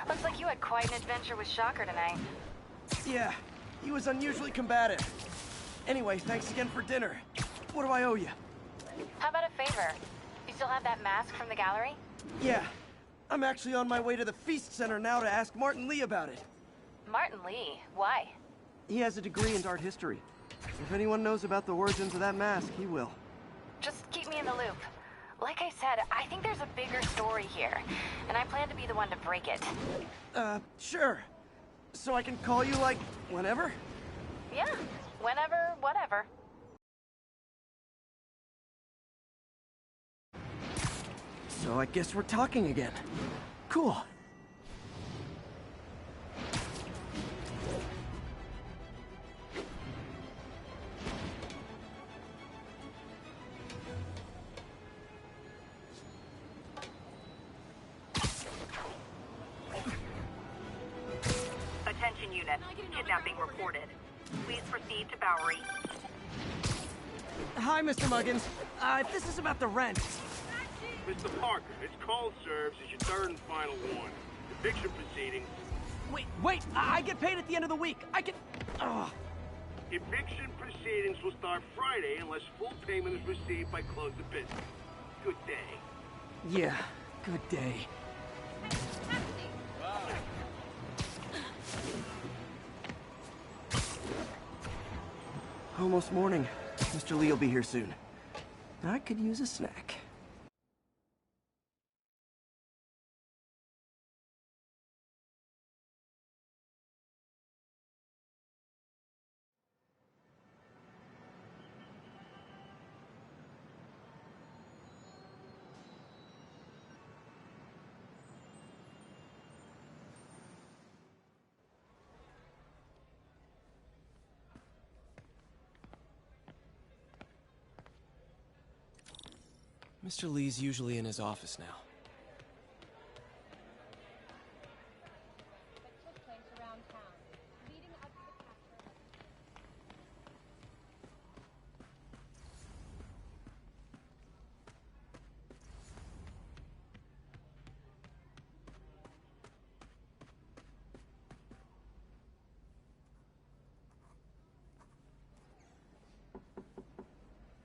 Looks like you had quite an adventure with Shocker tonight. Yeah, he was unusually combative. Anyway, thanks again for dinner. What do I owe you? How about a favor? You still have that mask from the gallery? Yeah, I'm actually on my way to the Feast Center now to ask Martin Lee about it. Martin Lee? Why? He has a degree in art history. If anyone knows about the origins of that mask, he will. Just keep me in the loop. Like I said, I think there's a bigger story here, and I plan to be the one to break it. Sure. So I can call you, like, whenever? Yeah, whenever, whatever. So I guess we're talking again. Cool. Attention unit. Kidnapping reported. Please proceed to Bowery. Hi, Mr. Muggins. If this is about the rent... Mr. Parker, this call serves as your third and final warning. Eviction proceedings. Wait! I get paid at the end of the week. I can... Ugh. Eviction proceedings will start Friday unless full payment is received by close of business. Good day. Yeah, good day. Almost morning. Mr. Lee will be here soon. I could use a snack. Mr. Lee's usually in his office now.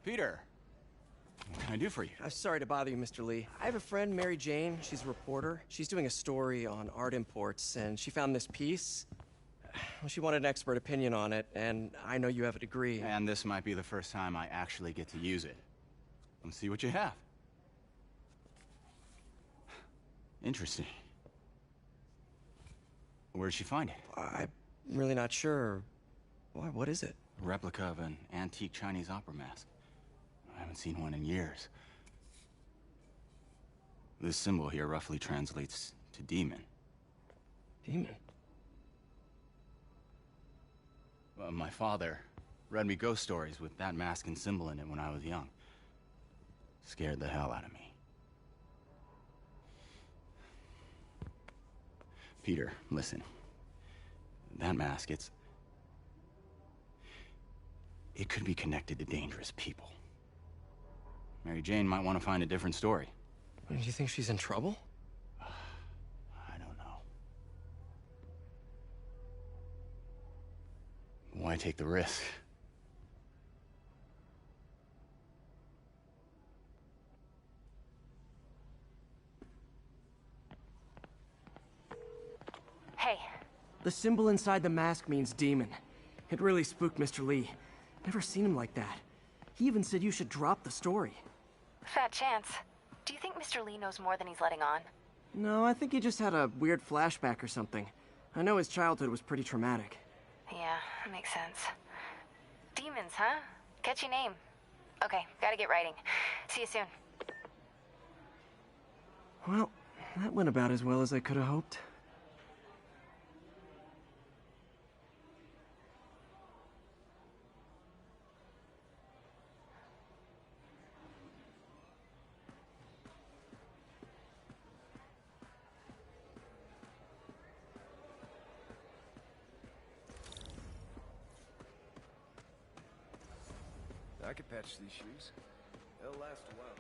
Peter, what can I do for you? I'm sorry to bother you, Mr. Lee. I have a friend, Mary Jane. She's a reporter. She's doing a story on art imports, and she found this piece. Well, she wanted an expert opinion on it, and I know you have a degree. And this might be the first time I actually get to use it. Let's see what you have. Interesting. Where'd she find it? I'm really not sure. Why, what is it? A replica of an antique Chinese opera mask. I haven't seen one in years. This symbol here roughly translates to demon. Demon? My father read me ghost stories with that mask and symbol in it when I was young. Scared the hell out of me. Peter, listen. That mask, it could be connected to dangerous people. Mary Jane might want to find a different story. Do you think she's in trouble? I don't know. Why take the risk? Hey. The symbol inside the mask means demon. It really spooked Mr. Lee. Never seen him like that. He even said you should drop the story. Fat chance. Do you think Mr. Lee knows more than he's letting on? No, I think he just had a weird flashback or something. I know his childhood was pretty traumatic. Yeah, makes sense. Demons, huh? Catchy name. Okay, gotta get writing. See you soon. Well, that went about as well as I could have hoped. I could patch these shoes. They'll last a while.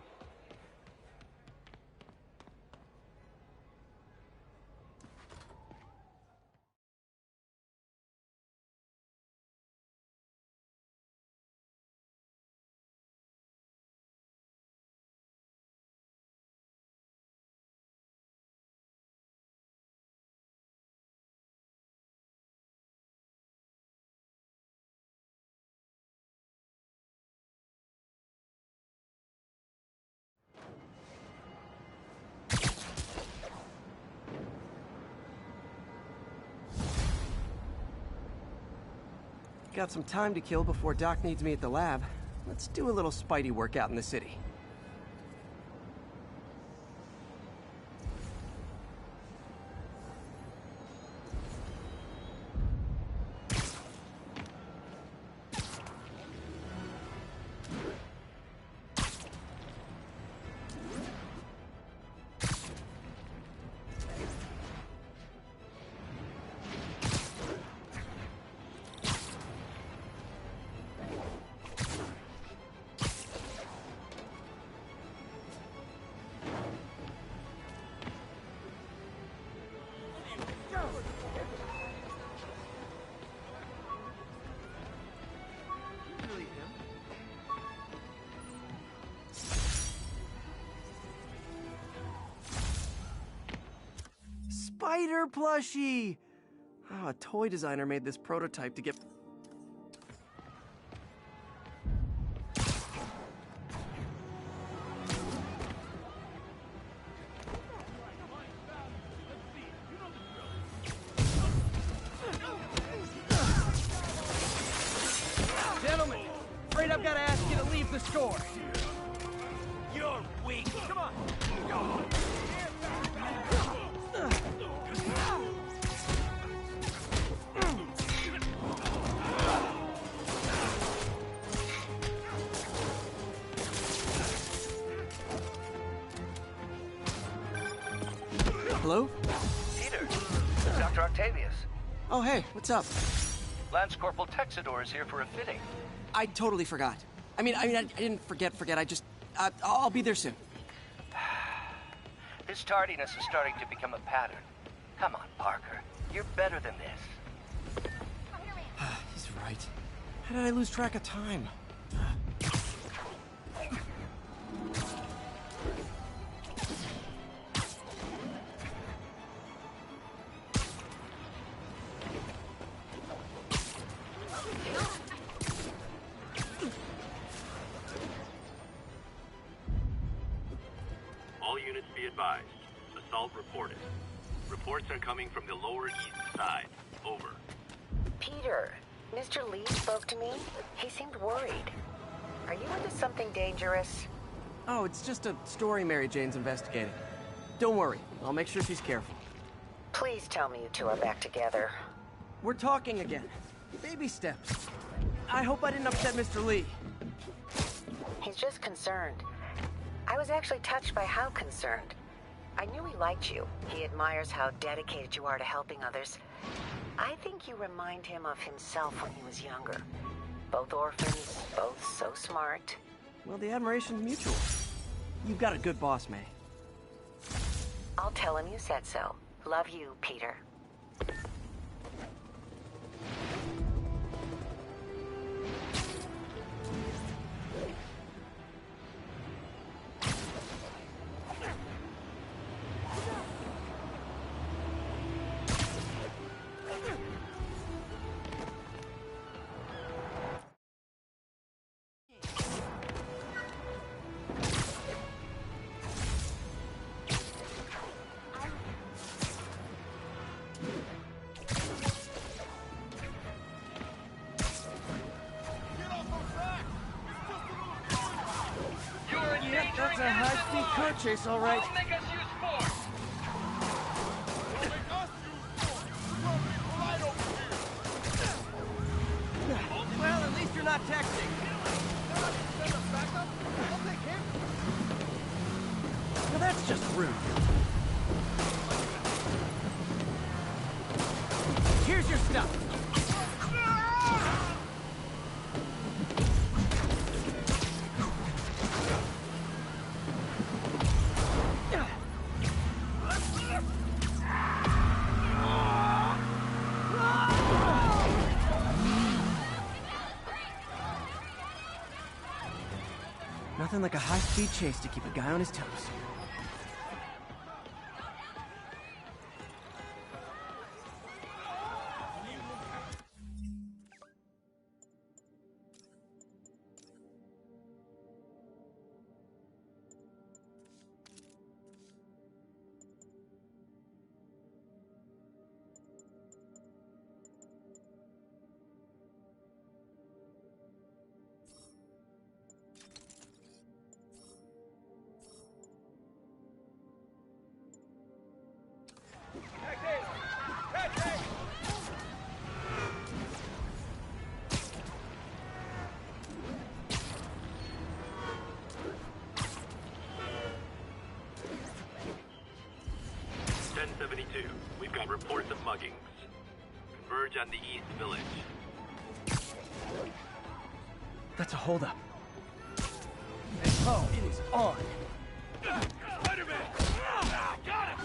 Got some time to kill before Doc needs me at the lab. Let's do a little Spidey workout in the city. Spider plushie! Oh, a toy designer made this prototype to get... Gentlemen, afraid I've got to ask you to leave the store. You're weak. Come on. Hello? Peter, Dr. Octavius. Oh, hey, what's up? Lance Corporal Texador is here for a fitting. I totally forgot. I didn't forget. I just... I'll be there soon. His tardiness is starting to become a pattern. Come on, Parker. You're better than this. He's right. How did I lose track of time? All units be advised. Assault reported. Reports are coming from the lower east side. Over. Peter, Mr. Lee spoke to me. He seemed worried. Are you into something dangerous? Oh, it's just a story Mary Jane's investigating. Don't worry, I'll make sure she's careful. Please tell me you two are back together. We're talking again. Baby steps. I hope I didn't upset Mr. Lee. He's just concerned. I was actually touched by how concerned. I knew he liked you. He admires how dedicated you are to helping others. I think you remind him of himself when he was younger. Both orphans, both so smart. Well, the admiration's mutual. You've got a good boss, May. I'll tell him you said so. Love you, Peter. That's a high-speed car chase, all right. Don't make us use force! Well, at least you're not texting. Well, that's just rude. Here's your stuff. Nothing like a high-speed chase to keep a guy on his toes. 72. We've got reports of muggings. Converge on the East Village. That's a holdup. And oh, it is on. Spider-Man! Got him!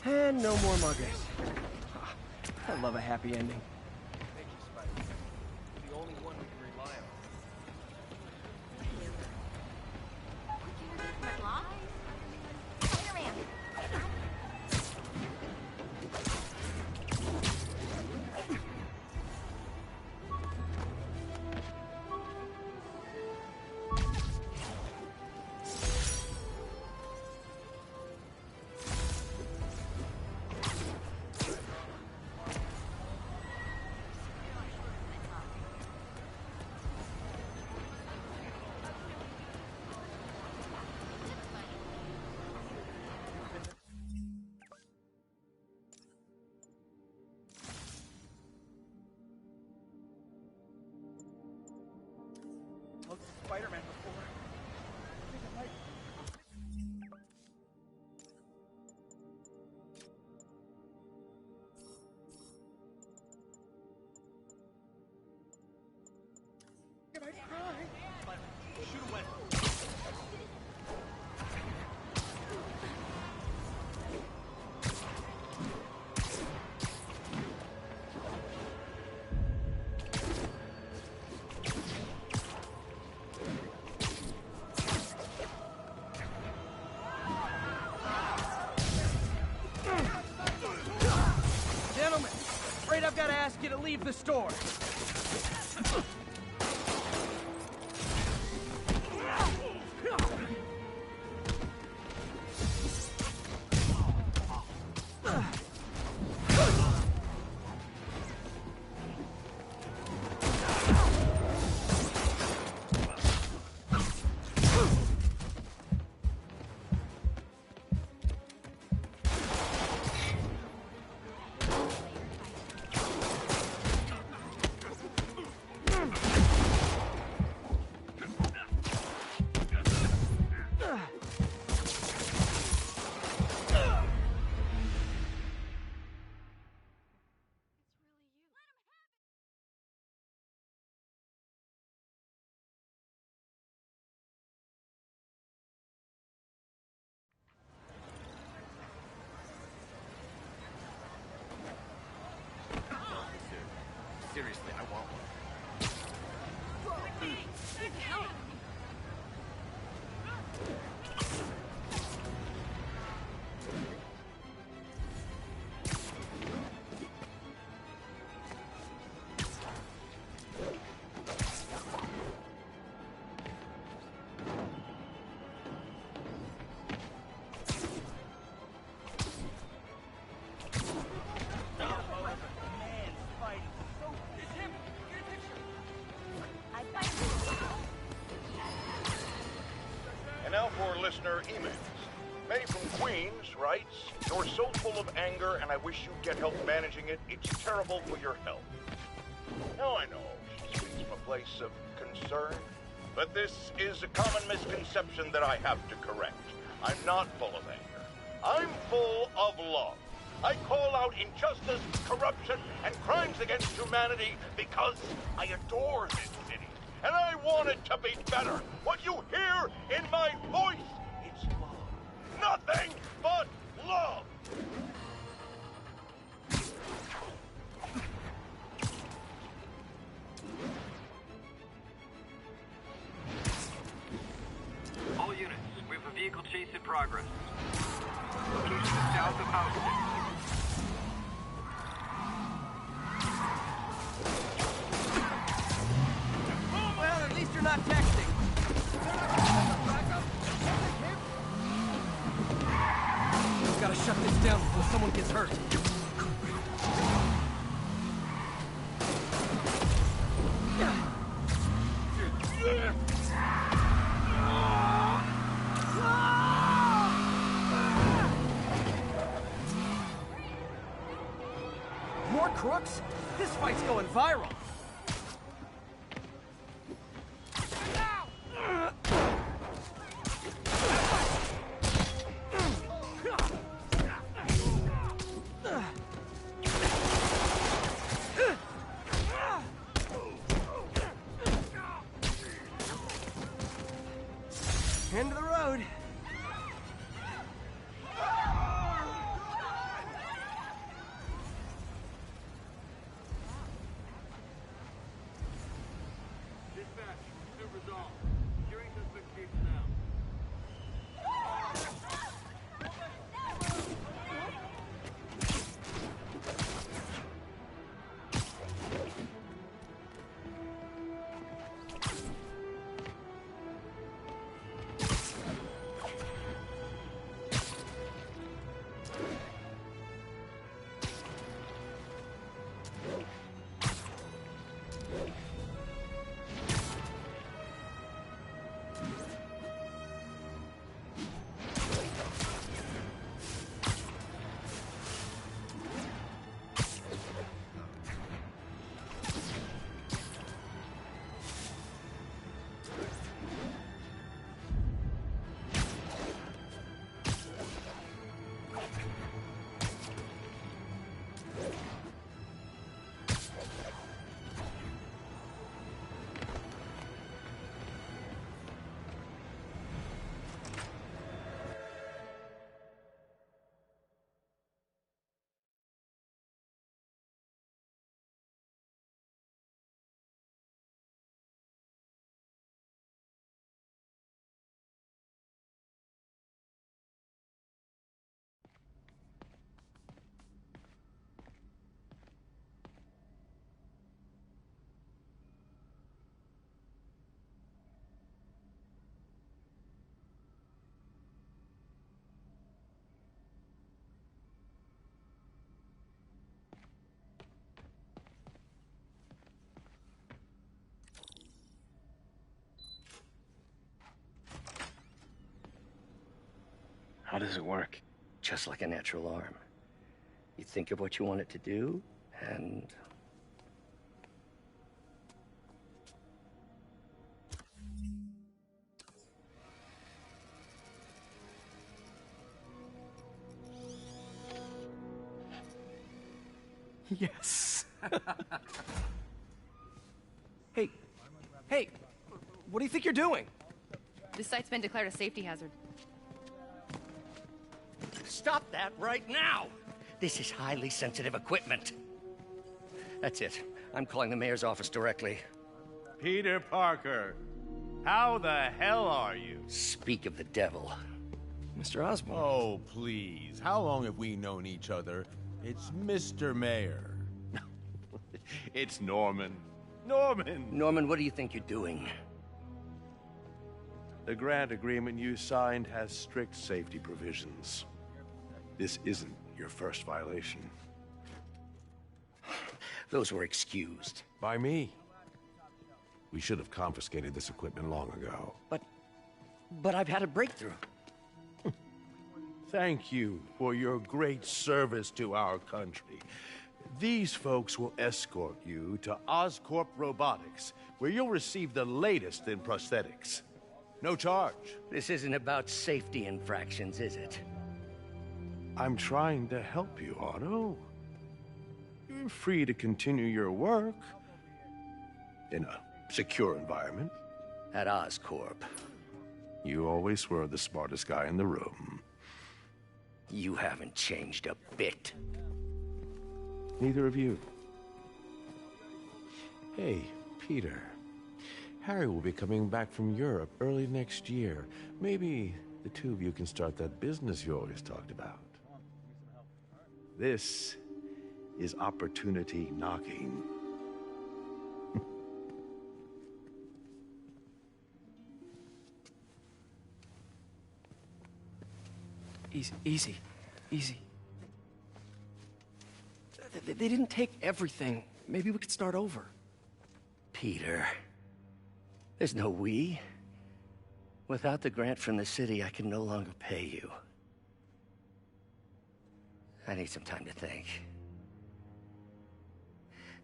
And no more muggers. I love a happy ending. Thank you, Spidey. The only one we can rely on. Spider-Man! Looked at Spider-Man before. I think I might. Can I try? Shoot away. Gentlemen, afraid I've got to ask you to leave the store. Seriously, I want one. And now for listener emails. May from Queens writes, "You're so full of anger and I wish you'd get help managing it. It's terrible for your health." Now I know she speaks from a place of concern, but this is a common misconception that I have to correct. I'm not full of anger. I'm full of love. I call out injustice, corruption, and crimes against humanity because I adore this city. And I want it to be better. What you hear in my voice, it's love. Nothing but love. All units, we have a vehicle chase in progress. Location is south of Houston. you're not texting. We've got to shut this down before someone gets hurt. More crooks? This fight's going viral. End of the road. Dispatch, pursuit resolved. Securing suspect case now. How does it work? Just like a natural arm. You think of what you want it to do, and... Yes. Hey, what do you think you're doing? This site's been declared a safety hazard. Stop that right now! This is highly sensitive equipment. That's it. I'm calling the mayor's office directly. Peter Parker, how the hell are you? Speak of the devil. Mr. Osborn. Oh, please. How long have we known each other? It's Mr. Mayor. It's Norman. Norman! Norman, what do you think you're doing? The grant agreement you signed has strict safety provisions. This isn't your first violation. Those were excused. By me. We should have confiscated this equipment long ago. But I've had a breakthrough. Thank you for your great service to our country. These folks will escort you to Oscorp Robotics, where you'll receive the latest in prosthetics. No charge. This isn't about safety infractions, is it? I'm trying to help you, Otto. You're free to continue your work in a secure environment. At Oscorp. You always were the smartest guy in the room. You haven't changed a bit. Neither of you. Hey, Peter. Harry will be coming back from Europe early next year. Maybe the two of you can start that business you always talked about. This is opportunity knocking. Easy. Easy. They didn't take everything. Maybe we could start over. Peter, there's no we. Without the grant from the city, I can no longer pay you. I need some time to think.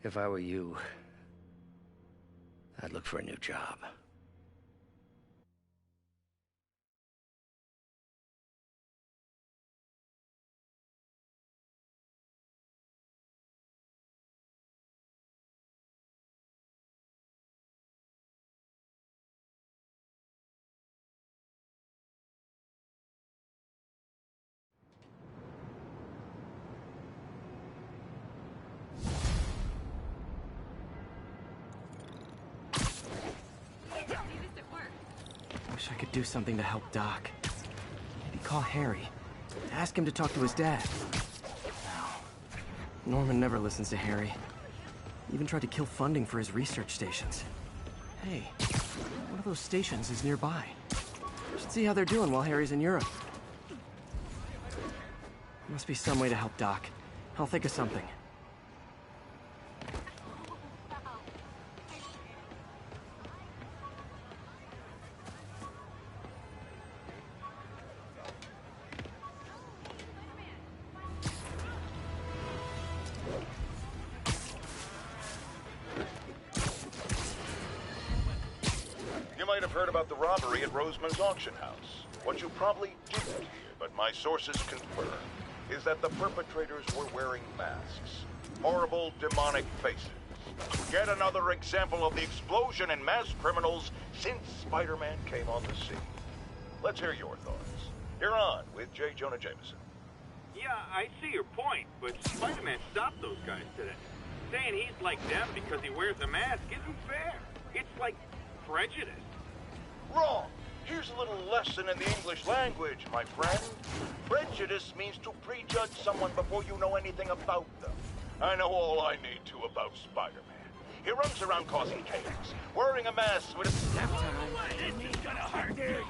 If I were you, I'd look for a new job. Wish I could do something to help Doc. Maybe call Harry. Ask him to talk to his dad. No. Norman never listens to Harry. He even tried to kill funding for his research stations. Hey, one of those stations is nearby. Should see how they're doing while Harry's in Europe. Must be some way to help Doc. I'll think of something. Heard about the robbery at Roseman's auction house. What you probably didn't hear, but my sources confirm, is that the perpetrators were wearing masks. Horrible, demonic faces. Yet another example of the explosion in mass criminals since Spider-Man came on the scene. Let's hear your thoughts. You're on with J. Jonah Jameson. Yeah, I see your point, but Spider-Man stopped those guys today. Saying he's like them because he wears a mask isn't fair. It's like prejudice. Wrong. Here's a little lesson in the English language, my friend. Prejudice means to prejudge someone before you know anything about them. I know all I need to about Spider-Man. He runs around causing chaos, wearing a mask with a... Nap time. This is gonna hurt. Dare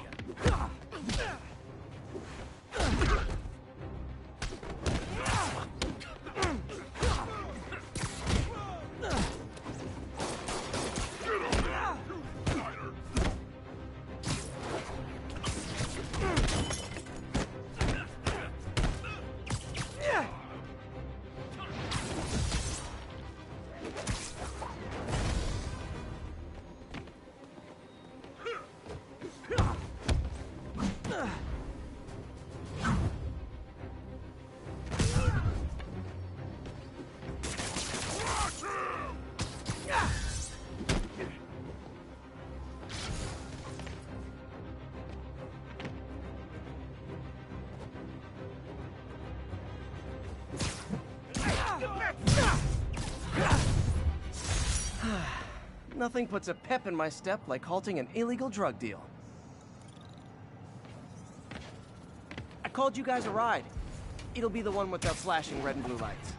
Nothing puts a pep in my step like halting an illegal drug deal. I called you guys a ride. It'll be the one without flashing red and blue lights.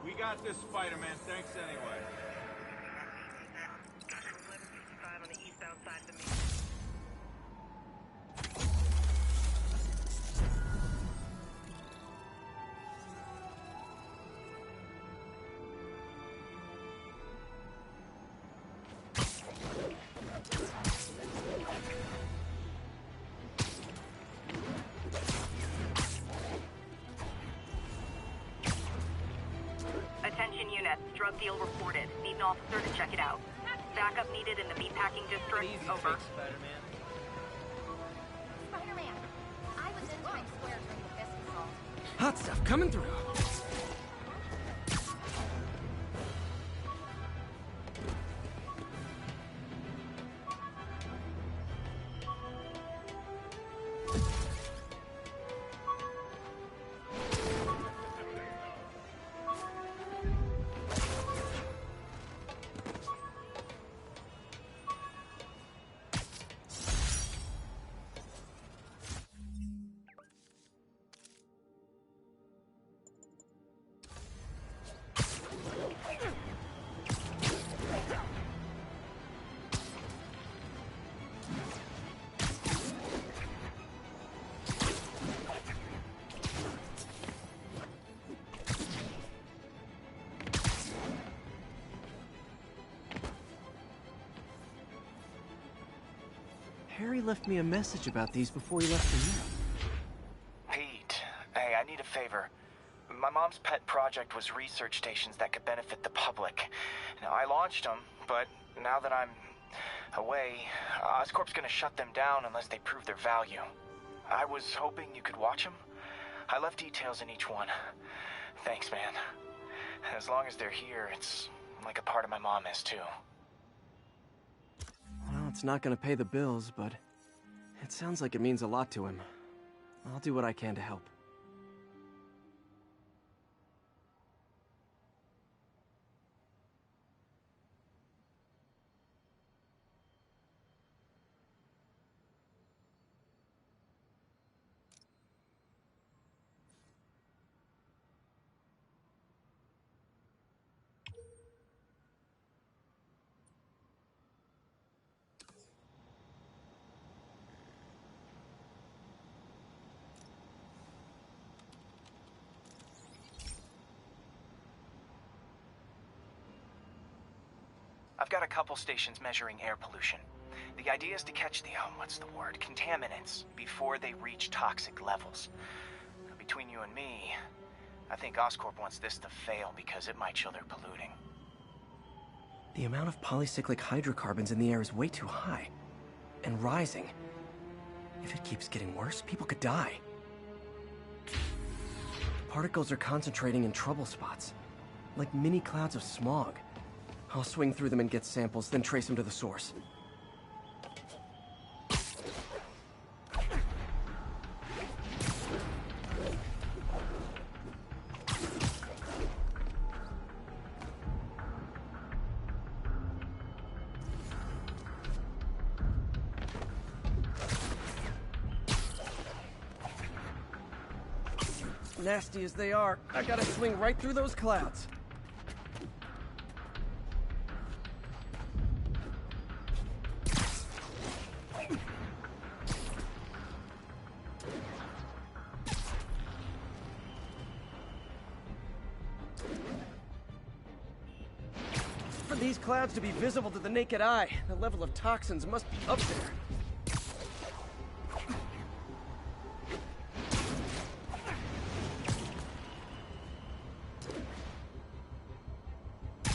We got this, Spider-Man. Thanks anyway. On the eastbound side of the main. Attention units, drug deal reported. Need an officer to check it out. Backup needed in the meatpacking district. Over. Spider-Man. Spider-Man, I was in Times Square during the Fisk assault. Hot stuff coming through. Harry left me a message about these before he left for Europe. Pete, hey, I need a favor. My mom's pet project was research stations that could benefit the public. Now, I launched them, but now that I'm away, Oscorp's gonna shut them down unless they prove their value. I was hoping you could watch them. I left details in each one. Thanks, man. As long as they're here, it's like a part of my mom is, too. Well, it's not gonna pay the bills, but it sounds like it means a lot to him. I'll do what I can to help. I've got a couple stations measuring air pollution. The idea is to catch the, contaminants before they reach toxic levels. Between you and me, I think Oscorp wants this to fail because it might show they're polluting. The amount of polycyclic hydrocarbons in the air is way too high. And rising. If it keeps getting worse, people could die. Particles are concentrating in trouble spots. Like mini clouds of smog. I'll swing through them and get samples, then trace them to the source. Nasty as they are, I gotta swing right through those clouds. For these clouds to be visible to the naked eye, the level of toxins must be up there.